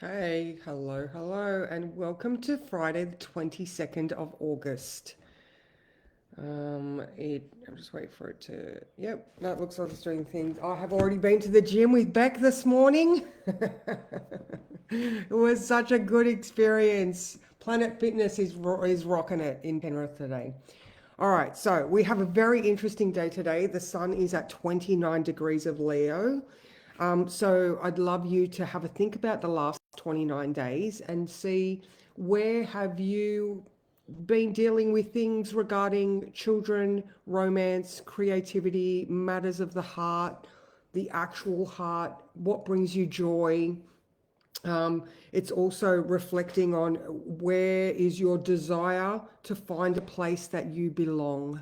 Okay, hello, and welcome to Friday, the 22nd of August. I'm just waiting for it to, yep, that looks like it's doing things. I have already been to the gym with Beck this morning. It was such a good experience. Planet Fitness is rocking it in Penrith today. All right, so we have a very interesting day today. The sun is at 29 degrees of Leo. So I'd love you to have a think about the last 29 days and see where have you been dealing with things regarding children, romance, creativity, matters of the heart, the actual heart, what brings you joy. It's also reflecting on where is your desire to find a place that you belong.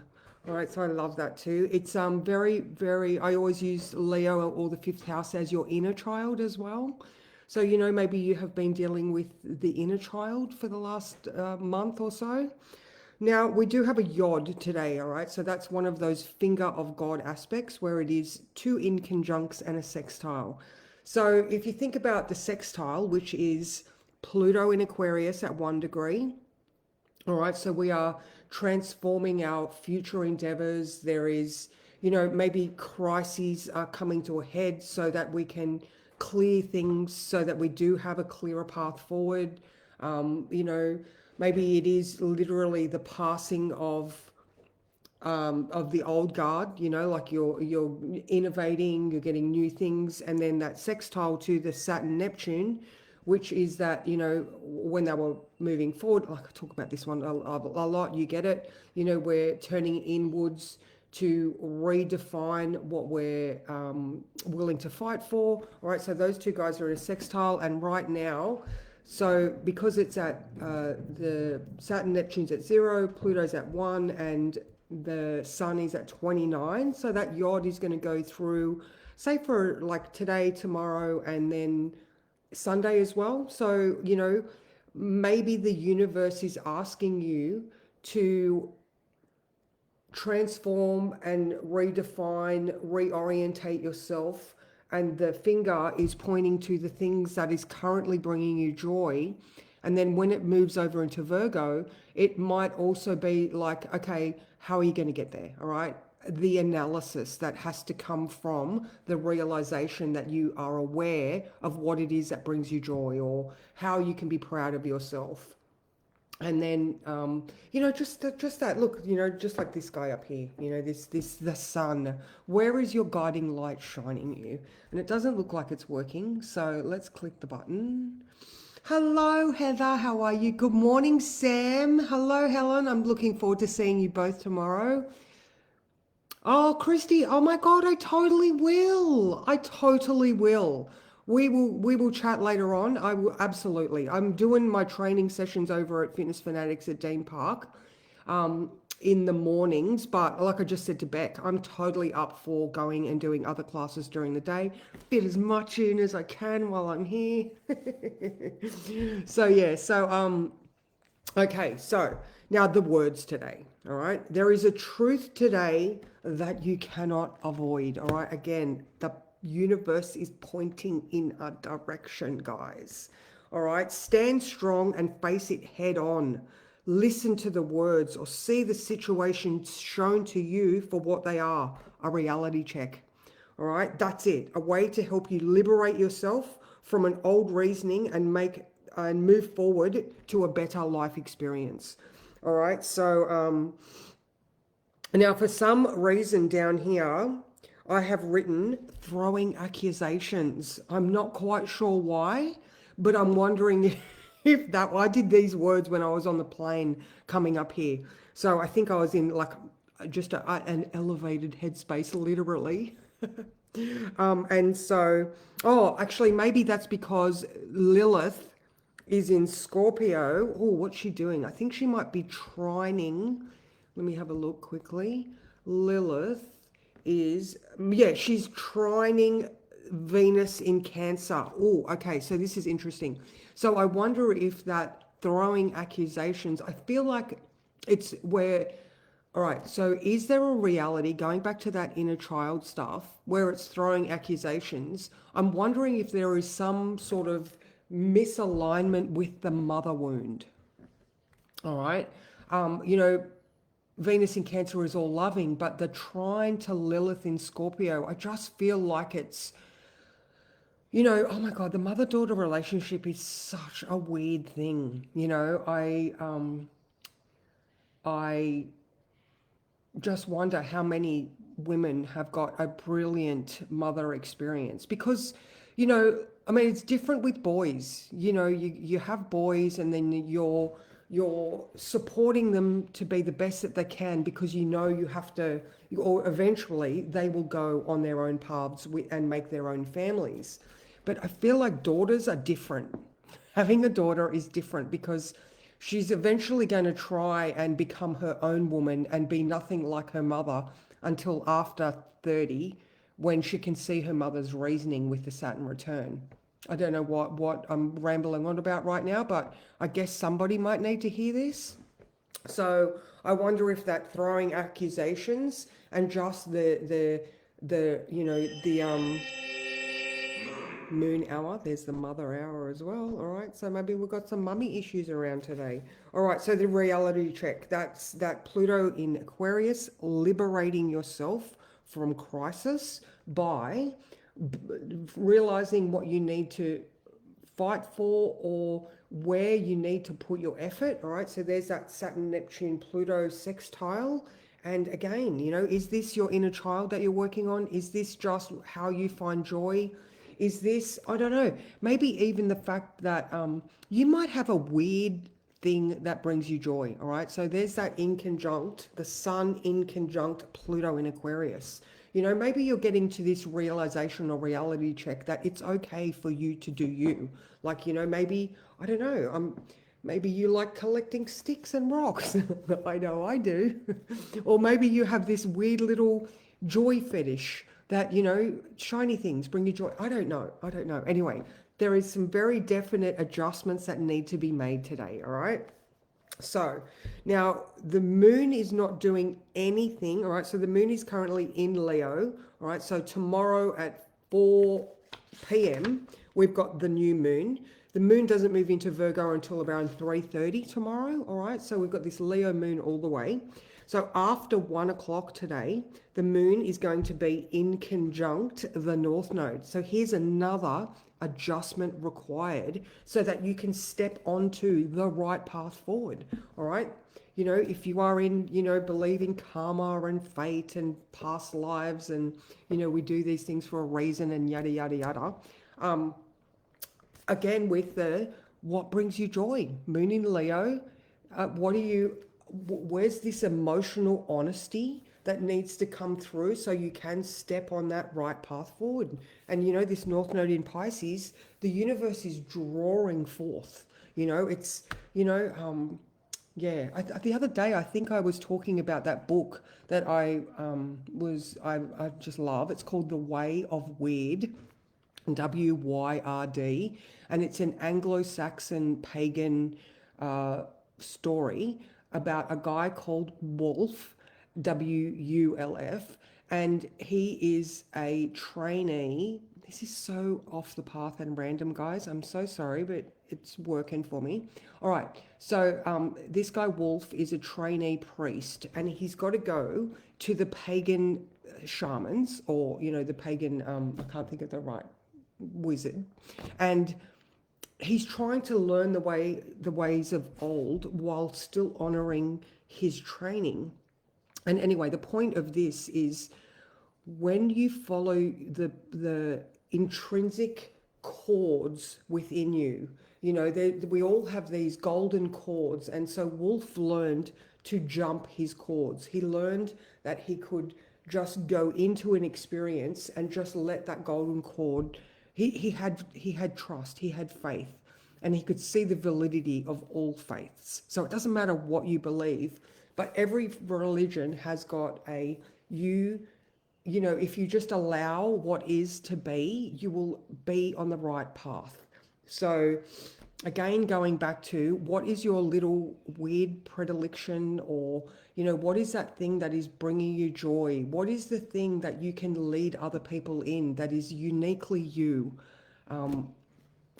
All right, so I love that too. It's very. I always use Leo or the fifth house as your inner child as well. So maybe you have been dealing with the inner child for the last month or so. Now, we do have a yod today, all right? So that's one of those finger of God aspects where it is two inconjuncts and a sextile. So if you think about the sextile, which is Pluto in Aquarius at 1 degree, all right, so we are transforming our future endeavors. There is, maybe crises are coming to a head so that we can clear things so that we do have a clearer path forward. Um, you know, Maybe it is literally the passing of the old guard, like you're innovating, you're getting new things, and then that sextile to the Saturn Neptune, which is that when they were moving forward, like I talk about this one a lot, you get it, we're turning inwards to redefine what we're willing to fight for. All right, so those two guys are in a sextile, and right now, so because it's at the Saturn Neptune's at 0, Pluto's at 1, and the sun is at 29. So that yod is going to go through, say, for like today, tomorrow, and then Sunday as well. So, maybe the universe is asking you to transform and redefine, reorientate yourself. And the finger is pointing to the things that is currently bringing you joy. And then when it moves over into Virgo, it might also be like, okay, how are you going to get there? All right. The analysis that has to come from the realization that you are aware of what it is that brings you joy, or how you can be proud of yourself. And then just that look, just like this guy up here, this the sun, where is your guiding light shining you? And it doesn't look like it's working, so let's click the button. Hello, Heather. How are you? Good morning, Sam. Hello, Helen. I'm looking forward to seeing you both tomorrow. Oh, Christy. Oh my God, I totally will. I totally will. We will chat later on. I will absolutely. I'm doing my training sessions over at Fitness Fanatics at Dean Park in the mornings, but like I just said to Beck, I'm totally up for going and doing other classes during the day. Fit as much in as I can while I'm here. So yeah, okay, so now the words today, all right? There is a truth today that you cannot avoid, all right? Again, the universe is pointing in a direction, guys, all right? Stand strong and face it head on. Listen to the words or see the situation shown to you for what they are, a reality check. All right, that's it. A way to help you liberate yourself from an old reasoning and move forward to a better life experience. All right, so now for some reason down here, I have written throwing accusations. I'm not quite sure why, but I'm wondering if that, I did these words when I was on the plane coming up here. So I think I was in like just an elevated headspace, literally. And so, oh, actually, maybe that's because Lilith is in Scorpio. Oh, what's she doing? I think she might be trining. Let me have a look quickly. Lilith is, yeah, she's trining Venus in Cancer. Oh, okay, so this is interesting. So I wonder if that throwing accusations, I feel like it's where, all right, so is there a reality, going back to that inner child stuff, where it's throwing accusations? I'm wondering if there is some sort of misalignment with the mother wound. All right. You know, Venus in Cancer is all loving, but the trine to Lilith in Scorpio, I just feel like it's, you know, oh my God, the mother-daughter relationship is such a weird thing. You know, I just wonder how many women have got a brilliant mother experience because, you know, I mean, it's different with boys. You know, you have boys and then you're supporting them to be the best that they can because you know you have to, or eventually they will go on their own paths and make their own families. But I feel like daughters are different. Having a daughter is different because she's eventually going to try and become her own woman and be nothing like her mother until after 30 when she can see her mother's reasoning with the Saturn return. I don't know what I'm rambling on about right now, but I guess somebody might need to hear this. So I wonder if that throwing accusations and just the you know the moon hour. There's the mother hour as well. All right. So maybe we've got some mummy issues around today. All right. So the reality check. That's that Pluto in Aquarius, liberating yourself from crisis by realizing what you need to fight for or where you need to put your effort. All right. So there's that Saturn, Neptune, Pluto sextile. And again, you know, is this your inner child that you're working on? Is this just how you find joy? Is this, I don't know, maybe even the fact that you might have a weird thing that brings you joy. All right. So there's that in conjunct, the sun in conjunct Pluto in Aquarius. You know, maybe you're getting to this realization or reality check that it's okay for you to do you. Like, you know, maybe, I don't know, maybe you like collecting sticks and rocks. I know I do. Or maybe you have this weird little joy fetish that, you know, shiny things bring you joy. I don't know. I don't know. Anyway, there is some very definite adjustments that need to be made today. All right. So now the moon is not doing anything. All right. So the moon is currently in Leo. All right. So tomorrow at 4 p.m., we've got the new moon. The moon doesn't move into Virgo until around 3:30 tomorrow. All right. So we've got this Leo moon all the way. So after 1 o'clock today, the moon is going to be in conjunct the North Node. So here's another adjustment required so that you can step onto the right path forward. All right. You know, if you are in, you know, believe in karma and fate and past lives and, you know, we do these things for a reason and yada, yada, yada. Again, with the what brings you joy, moon in Leo, where's this emotional honesty that needs to come through so you can step on that right path forward? And you know, this North Node in Pisces, the universe is drawing forth. You know, it's, you know, yeah. The other day, I think I was talking about that book that I just love. It's called The Way of Weird, WYRD, and it's an Anglo-Saxon pagan story about a guy called Wolf, WULF, and he is a trainee. This is so off the path and random, guys. I'm so sorry, but it's working for me. All right. So this guy Wolf is a trainee priest, and he's got to go to the pagan shamans, or you know, the pagan. I can't think of the right wizard, and he's trying to learn the ways of old while still honoring his training. And anyway, the point of this is when you follow the intrinsic chords within you, you know, we all have these golden chords. And so Wolf learned to jump his chords. He learned that he could just go into an experience and just let that golden chord. He had trust, he had faith, and he could see the validity of all faiths. So it doesn't matter what you believe, but every religion has got you know, if you just allow what is to be, you will be on the right path. So again, going back to what is your little weird predilection, or, you know, what is that thing that is bringing you joy? What is the thing that you can lead other people in that is uniquely you?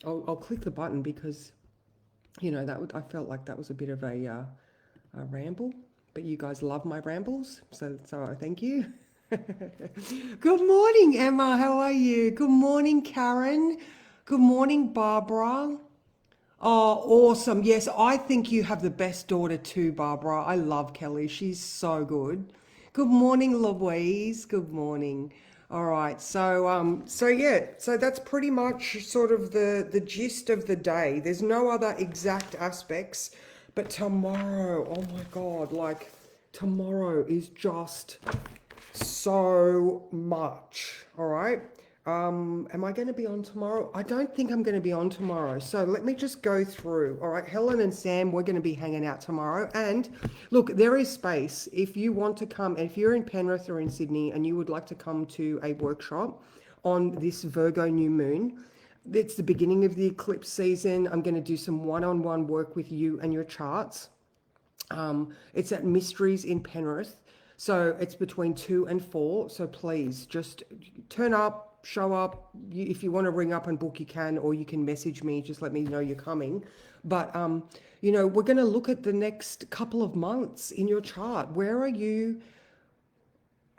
I'll click the button because, I felt like that was a bit of a ramble, but you guys love my rambles, so I thank you. Good morning, Emma. How are you? Good morning, Karen. Good morning, Barbara. Oh, awesome. Yes, I think you have the best daughter too, Barbara. I love Kelly. She's so good. Good morning, Louise. Good morning. All right. So yeah, so that's pretty much sort of the gist of the day. There's no other exact aspects, but tomorrow, oh my God, like tomorrow is just so much. All right. Am I going to be on tomorrow? I don't think I'm going to be on tomorrow. So let me just go through. All right. Helen and Sam, we're going to be hanging out tomorrow. And look, there is space. If you want to come, if you're in Penrith or in Sydney and you would like to come to a workshop on this Virgo new moon, it's the beginning of the eclipse season. I'm going to do some one-on-one work with you and your charts. It's at Mysteries in Penrith. So it's between 2 and 4. So please just turn up, show up. If you want to ring up and book, you can, or you can message me. Just let me know you're coming. But, we're going to look at the next couple of months in your chart. Where are you?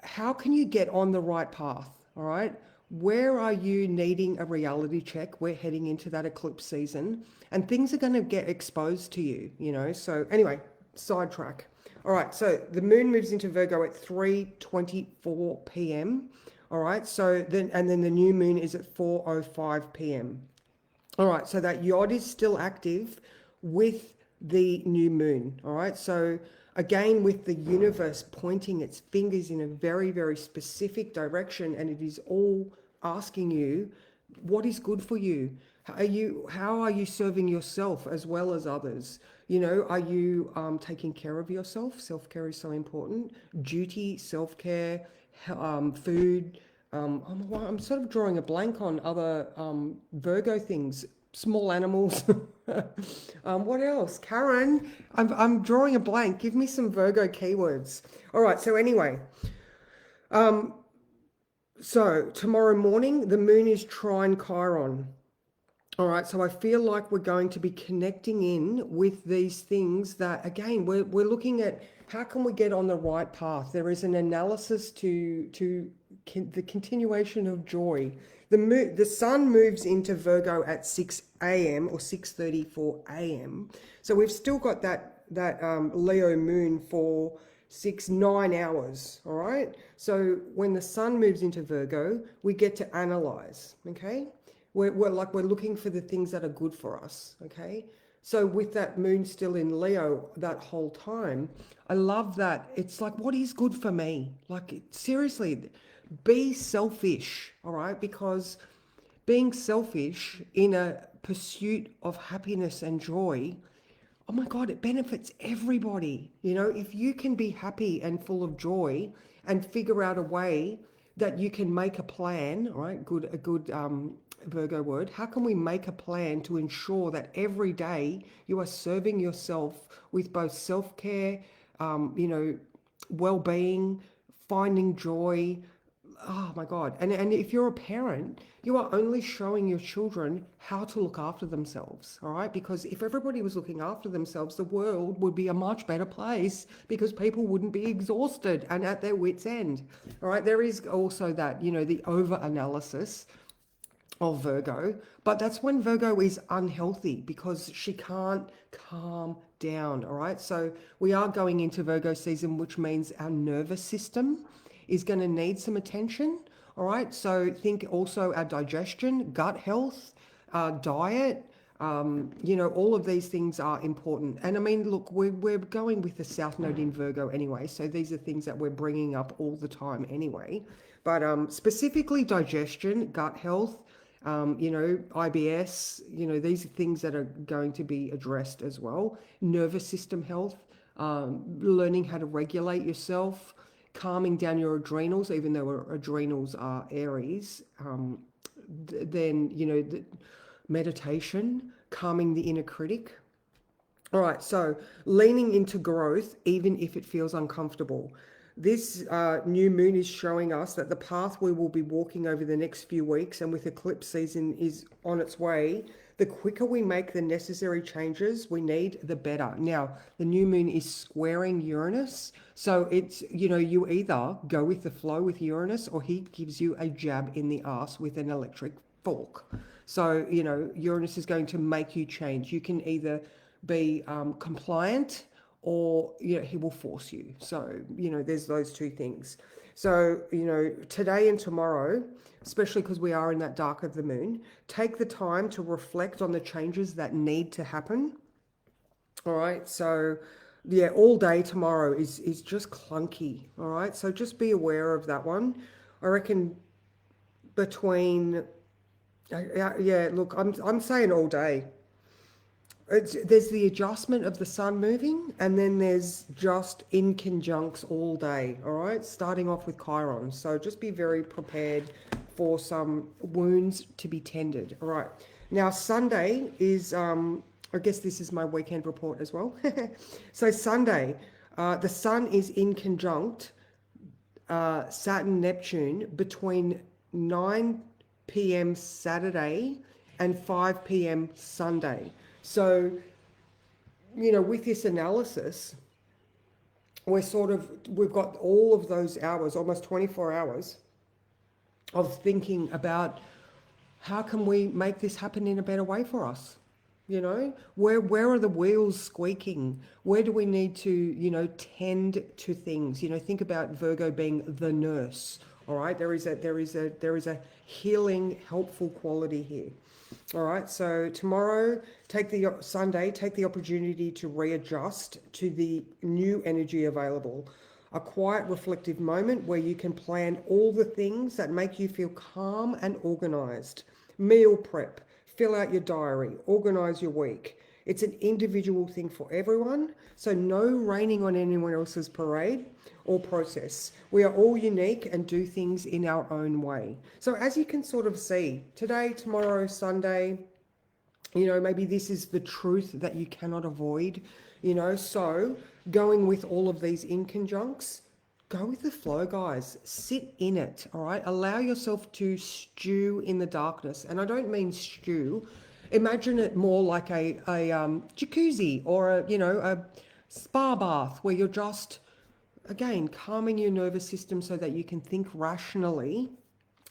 How can you get on the right path? All right. Where are you needing a reality check? We're heading into that eclipse season and things are going to get exposed to you. So anyway, sidetrack. All right, so the moon moves into Virgo at 3:24 p.m. All right, so then the new moon is at 4:05 p.m. All right, so that yod is still active with the new moon. All right, so again, with the universe pointing its fingers in a very, very specific direction, and it is all asking you, what is good for you? How are you serving yourself as well as others? Are you taking care of yourself? Self-care is so important. Duty, self-care, food. I'm sort of drawing a blank on other Virgo things. Small animals. What else? Karen, I'm drawing a blank. Give me some Virgo keywords. All right, so anyway. So tomorrow morning, the moon is trine Chiron. All right, so I feel like we're going to be connecting in with these things that, again, we're looking at how can we get on the right path. There is an analysis to the continuation of joy. The sun moves into Virgo at 6 a.m. or 6:34 a.m. So we've still got that Leo moon for 9 hours. All right. So when the sun moves into Virgo, we get to analyze. Okay. We're looking for the things that are good for us, okay? So with that moon still in Leo that whole time, I love that. It's like, what is good for me? Like, seriously, be selfish, all right? Because being selfish in a pursuit of happiness and joy, oh my God, it benefits everybody. If you can be happy and full of joy and figure out a way that you can make a plan, right? A good Virgo word. How can we make a plan to ensure that every day you are serving yourself with both self-care, well-being, finding joy? Oh my God. And if you're a parent, you are only showing your children how to look after themselves, all right? Because if everybody was looking after themselves, the world would be a much better place because people wouldn't be exhausted and at their wits' end, all right? There is also that, the over-analysis of Virgo, but that's when Virgo is unhealthy because she can't calm down, all right? So we are going into Virgo season, which means our nervous system is going to need some attention, all right? So think also our digestion, gut health, diet, all of these things are important. And I mean, look, we're going with the South Node in Virgo anyway, so these are things that we're bringing up all the time anyway. But specifically digestion, gut health, IBS, these are things that are going to be addressed as well. Nervous system health, learning how to regulate yourself, calming down your adrenals, even though our adrenals are Aries. Then, meditation, calming the inner critic. All right, so leaning into growth, even if it feels uncomfortable. This new moon is showing us that the path we will be walking over the next few weeks and with eclipse season is on its way, The quicker we make the necessary changes we need, the better. Now, the new moon is squaring Uranus. So it's, you either go with the flow with Uranus or he gives you a jab in the ass with an electric fork. So, Uranus is going to make you change. You can either be compliant or, he will force you. So, there's those two things. So, today and tomorrow, especially because we are in that dark of the moon, take the time to reflect on the changes that need to happen. All right. So, yeah, all day tomorrow is just clunky. All right. So just be aware of that one. I reckon between, yeah, look, I'm saying all day. There's the adjustment of the sun moving, and then there's just in conjuncts all day, all right? Starting off with Chiron. So just be very prepared for some wounds to be tended, all right? Now, Sunday is, I guess this is my weekend report as well. So Sunday, the sun is in conjunct Saturn, Neptune between 9 p.m. Saturday and 5 p.m. Sunday. So, with this analysis, we've got all of those hours, almost 24 hours of thinking about how can we make this happen in a better way for us? Where are the wheels squeaking? Where do we need to, tend to things? Think about Virgo being the nurse. All right, there is a healing, helpful quality here. All right, so tomorrow, Sunday, take the opportunity to readjust to the new energy available. A quiet, reflective moment where you can plan all the things that make you feel calm and organized. Meal prep, fill out your diary, organize your week. It's an individual thing for everyone, so no raining on anyone else's parade or process. We are all unique and do things in our own way. So as you can sort of see, today, tomorrow, Sunday, maybe this is the truth that you cannot avoid, so going with all of these in conjuncts, go with the flow, guys. Sit in it, all right? Allow yourself to stew in the darkness. And I don't mean stew. Imagine it more like a jacuzzi or a spa bath where you're just, again, calming your nervous system so that you can think rationally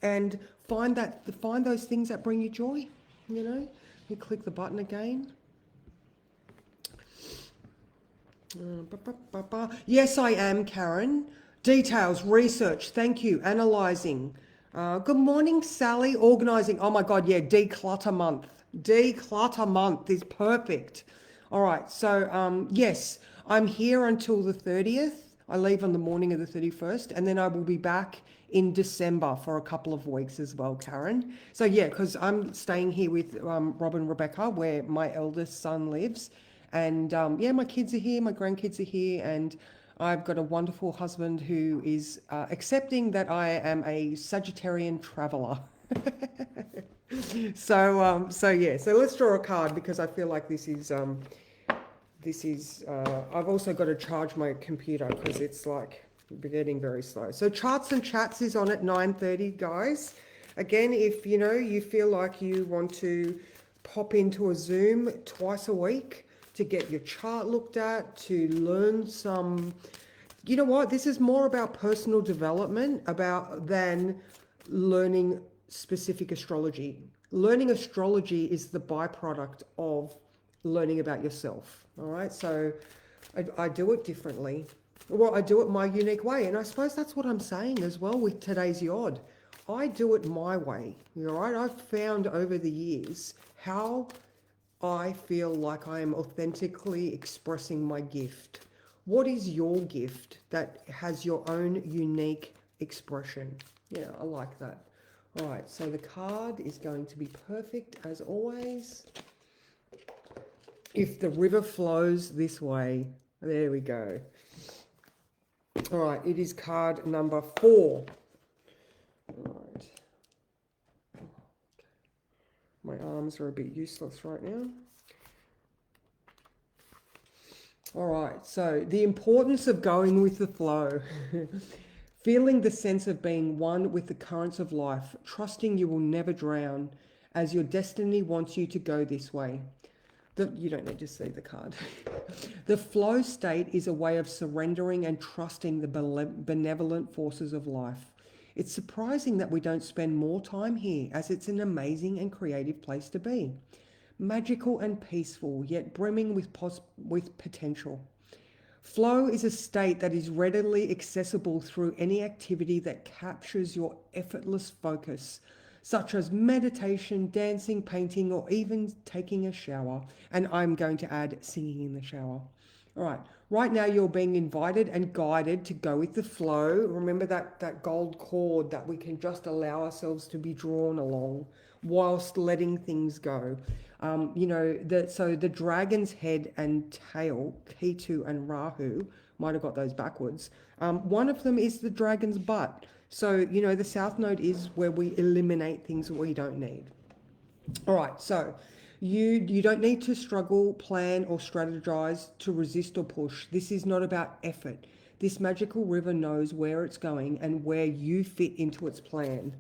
and find those things that bring you joy. You click the button again. Yes, I am, Karen. Details, research, thank you. Analyzing. Good morning, Sally. Organizing. Oh my God, yeah, declutter month. Declutter month is perfect. All right, so yes, I'm here until the 30th. I leave on the morning of the 31st, and then I will be back in December for a couple of weeks as well, Karen. So yeah, because I'm staying here with Rob and Rebecca, where my eldest son lives. And yeah, my kids are here, my grandkids are here, and I've got a wonderful husband who is accepting that I am a Sagittarian traveler. So yeah, so let's draw a card because I feel like this is I've also got to charge my computer because it's like getting very slow. So charts and chats is on at 9:30, guys. Again, if you feel like you want to pop into a Zoom twice a week to get your chart looked at, to learn some, this is more about personal development than learning specific astrology. Learning astrology is the byproduct of learning about yourself. All right, so I do it differently. Well, I do it my unique way, and I suppose that's what I'm saying as well with today's Yod. I do it my way. All right, I've found over the years how I feel like I am authentically expressing my gift. What is your gift that has your own unique expression? Yeah, I like that. All right, so the card is going to be perfect as always. If the river flows this way, there we go. All right, it is card number 4. All right. My arms are a bit useless right now. All right, so the importance of going with the flow. Feeling the sense of being one with the currents of life, trusting you will never drown, as your destiny wants you to go this way. You don't need to see the card. The flow state is a way of surrendering and trusting the benevolent forces of life. It's surprising that we don't spend more time here, as it's an amazing and creative place to be. Magical and peaceful, yet brimming with potential. Flow is a state that is readily accessible through any activity that captures your effortless focus, such as meditation, dancing, painting, or even taking a shower. And I'm going to add singing in the shower. All right. Right now, you're being invited and guided to go with the flow. Remember that gold cord that we can just allow ourselves to be drawn along whilst letting things go. So the dragon's head and tail, Ketu and Rahu, might have got those backwards. One of them is the dragon's butt. So, the south node is where we eliminate things we don't need. All right, so you don't need to struggle, plan, or strategize to resist or push. This is not about effort. This magical river knows where it's going and where you fit into its plan.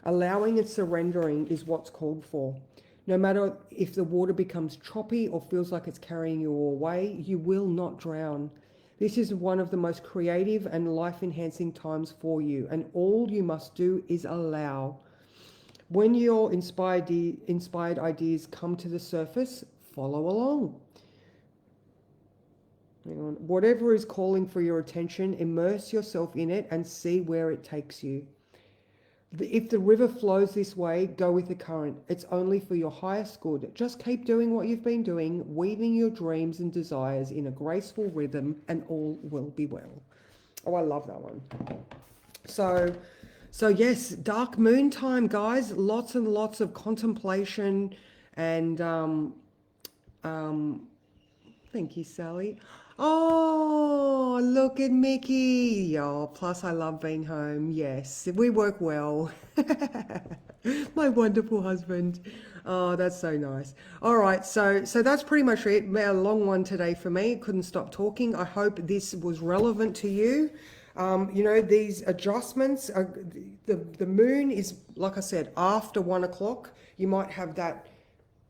Allowing and surrendering is what's called for. No matter if the water becomes choppy or feels like it's carrying you away, you will not drown. This is one of the most creative and life-enhancing times for you, and all you must do is allow. When your inspired ideas come to the surface, follow along. Whatever is calling for your attention, immerse yourself in it and see where it takes you. If the river flows this way, go with the current. It's only for your highest good. Just keep doing what you've been doing, weaving your dreams and desires in a graceful rhythm, and all will be well. Oh, I love that one. So yes, dark moon time, guys. Lots and lots of contemplation and thank you, Sally. Oh, look at Mickey. Oh, plus I love being home. Yes, we work well. My wonderful husband. Oh, that's so nice. All right, so that's pretty much it. A long one today for me. Couldn't stop talking. I hope this was relevant to you. These adjustments, the moon is, like I said, after 1 o'clock. You might have that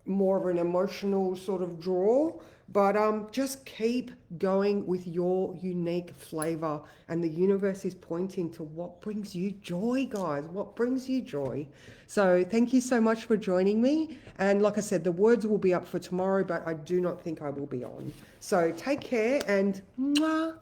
more of an emotional sort of draw, but just keep going with your unique flavor, and the universe is pointing to what brings you joy, guys. What brings you joy? So thank you so much for joining me, and like I said, the words will be up for tomorrow, but I do not think I will be on. So take care and mwah.